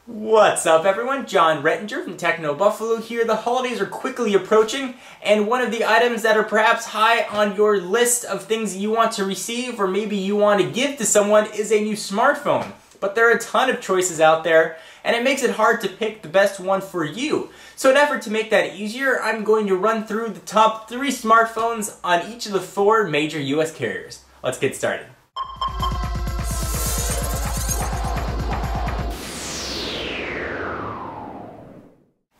What's up everyone, John Rettinger from Techno Buffalo here. The holidays are quickly approaching, and one of the items that are perhaps high on your list of things you want to receive or maybe you want to give to someone is a new smartphone. But there are a ton of choices out there, and it makes it hard to pick the best one for you. So in an effort to make that easier, I'm going to run through the top 3 smartphones on each of the 4 major US carriers. Let's get started.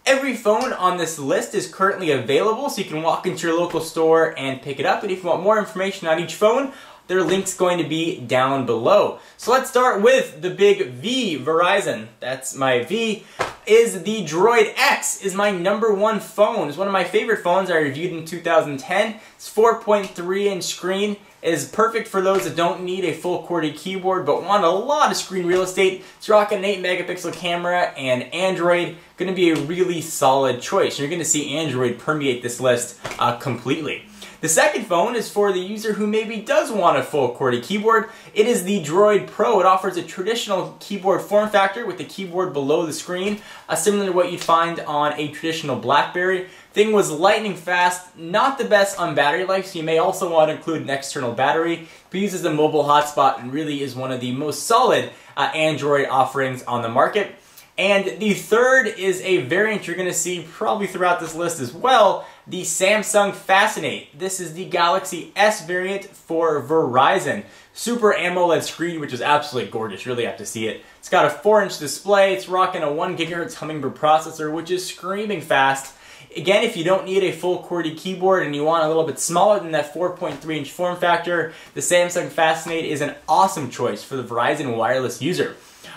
Every phone on this list is currently available, so you can walk into your local store and pick it up. And if you want more information on each phone, their link's going to be down below. So let's start with the big V, Verizon. That's my V. Is the Droid X is my #1 phone. It's one of my favorite phones I reviewed in 2010. It's 4.3-inch screen. It is perfect for those that don't need a full QWERTY keyboard but want a lot of screen real estate. It's rocking an 8-megapixel camera, and Android going to be a really solid choice. You're going to see Android permeate this list completely. The second phone is for the user who maybe does want a full QWERTY keyboard. It is the Droid Pro. It offers a traditional keyboard form factor with the keyboard below the screen, similar to what you'd find on a traditional Blackberry. Thing was lightning fast, not the best on battery life, so you may also want to include an external battery, but uses a mobile hotspot and really is one of the most solid Android offerings on the market. And the third is a variant you're going to see probably throughout this list as well, the Samsung Fascinate. This is the Galaxy S variant for Verizon. Super AMOLED screen, which is absolutely gorgeous. You really have to see it. It's got a 4-inch display. It's rocking a 1 GHz Hummingbird processor, which is screaming fast. Again, if you don't need a full QWERTY keyboard and you want a little bit smaller than that 4.3-inch form factor, the Samsung Fascinate is an awesome choice for the Verizon wireless user.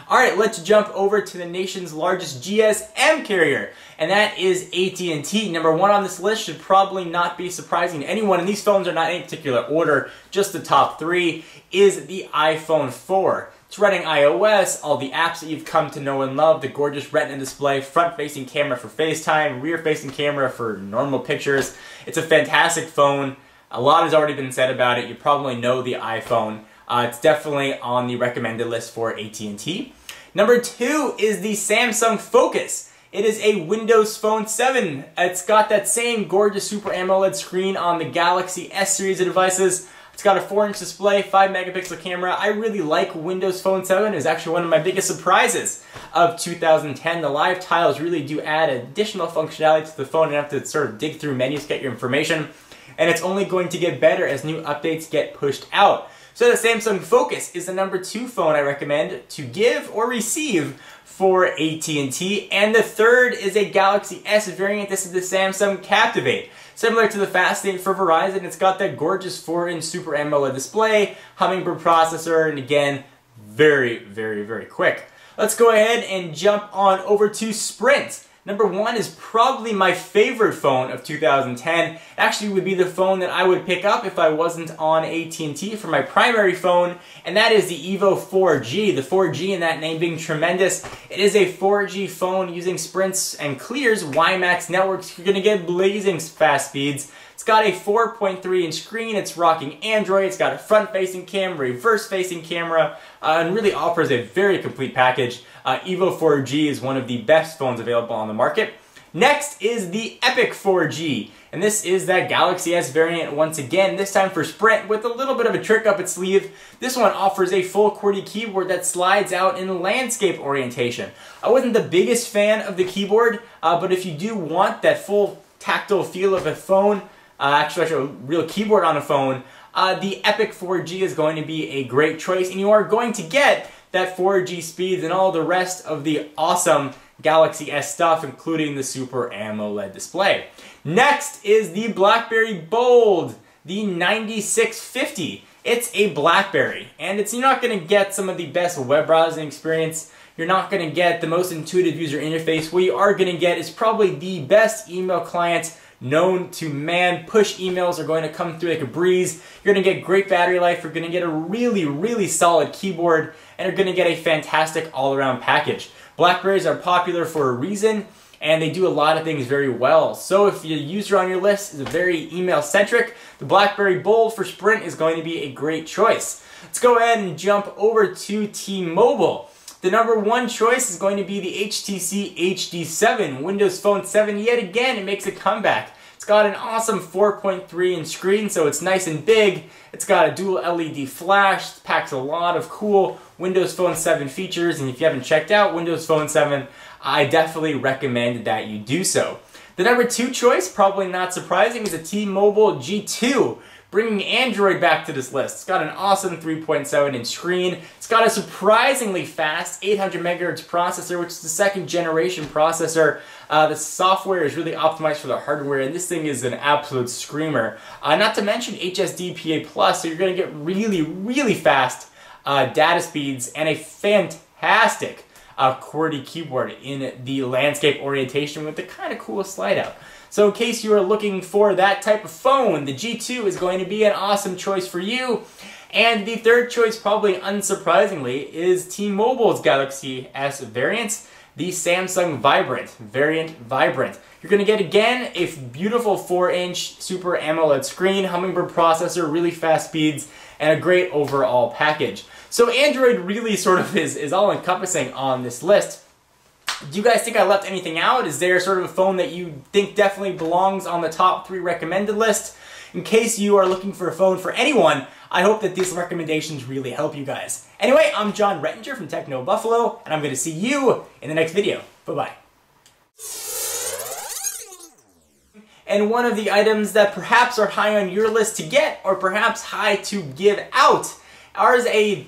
Alright, let's jump over to the nation's largest GSM carrier, and that is AT&T. #1 on this list should probably not be surprising to anyone, and these phones are not in any particular order, just the top 3, is the iPhone 4. It's running iOS, all the apps that you've come to know and love, the gorgeous Retina display, front-facing camera for FaceTime, rear-facing camera for normal pictures. It's a fantastic phone. A lot has already been said about it. You probably know the iPhone. It's definitely on the recommended list for AT&T. #2 is the Samsung Focus. It is a Windows Phone 7. It's got that same gorgeous Super AMOLED screen on the Galaxy S series of devices. It's got a 4-inch display, 5-megapixel camera. I really like Windows Phone 7. It was actually one of my biggest surprises of 2010. The live tiles really do add additional functionality to the phone. You don't have to sort of dig through menus to get your information. And it's only going to get better as new updates get pushed out. So the Samsung Focus is the #2 phone I recommend to give or receive for AT&T. And the third is a Galaxy S variant. This is the Samsung Captivate. Similar to the Fascinate for Verizon, it's got that gorgeous 4-inch Super AMOLED display, Hummingbird processor, and again, very, very, very quick. Let's go ahead and jump on over to Sprint. #1 is probably my favorite phone of 2010. It actually would be the phone that I would pick up if I wasn't on AT&T for my primary phone, and that is the Evo 4G. The 4G in that name being tremendous. It is a 4G phone using Sprint's and Clear's WiMAX networks. You're going to get blazing fast speeds. It's got a 4.3-inch screen, it's rocking Android, it's got a front-facing camera, reverse-facing camera, and really offers a very complete package. Evo 4G is one of the best phones available on the market. Next is the Epic 4G, and this is that Galaxy S variant once again, this time for Sprint with a little bit of a trick up its sleeve. This one offers a full QWERTY keyboard that slides out in landscape orientation. I wasn't the biggest fan of the keyboard, but if you do want that full tactile feel of a phone, actually a real keyboard on a phone, the Epic 4G is going to be a great choice, and you are going to get that 4G speeds and all the rest of the awesome Galaxy S stuff, including the Super AMOLED display. Next is the Blackberry Bold, the 9650. It's a Blackberry, and you're not going to get some of the best web browsing experience. You're not going to get the most intuitive user interface. What you are going to get is probably the best email client known to man. Push emails are going to come through like a breeze. You're going to get great battery life. You're going to get a really, really solid keyboard, and you're going to get a fantastic all-around package. Blackberries are popular for a reason, and they do a lot of things very well. So if your user on your list is very email-centric, the Blackberry Bold for Sprint is going to be a great choice. Let's go ahead and jump over to T-Mobile. The number one choice is going to be the HTC HD7. Windows Phone 7, yet again, it makes a comeback. It's got an awesome 4.3-inch screen, so it's nice and big. It's got a dual LED flash. It packs a lot of cool Windows Phone 7 features, and if you haven't checked out Windows Phone 7, I definitely recommend that you do so. The number two choice, probably not surprising, is a T-Mobile G2, bringing Android back to this list. It's got an awesome 3.7-inch screen. It's got a surprisingly fast 800 MHz processor, which is the second generation processor. The software is really optimized for the hardware, and this thing is an absolute screamer. Not to mention HSDPA+, so you're going to get really, really fast data speeds and a fantastic QWERTY keyboard in the landscape orientation with the kind of cool slide out. So in case you are looking for that type of phone, the G2 is going to be an awesome choice for you. And the third choice, probably unsurprisingly, is T-Mobile's Galaxy S variant, the Samsung Variant Vibrant. You're going to get, again, a beautiful 4-inch Super AMOLED screen, Hummingbird processor, really fast speeds, and a great overall package. So Android really sort of is all-encompassing on this list. Do you guys think I left anything out? Is there sort of a phone that you think definitely belongs on the top 3 recommended list? In case you are looking for a phone for anyone, I hope that these recommendations really help you guys. Anyway, I'm John Rettinger from Techno Buffalo, and I'm going to see you in the next video. Bye-bye. And one of the items that perhaps are high on your list to get, or perhaps high to give out, is a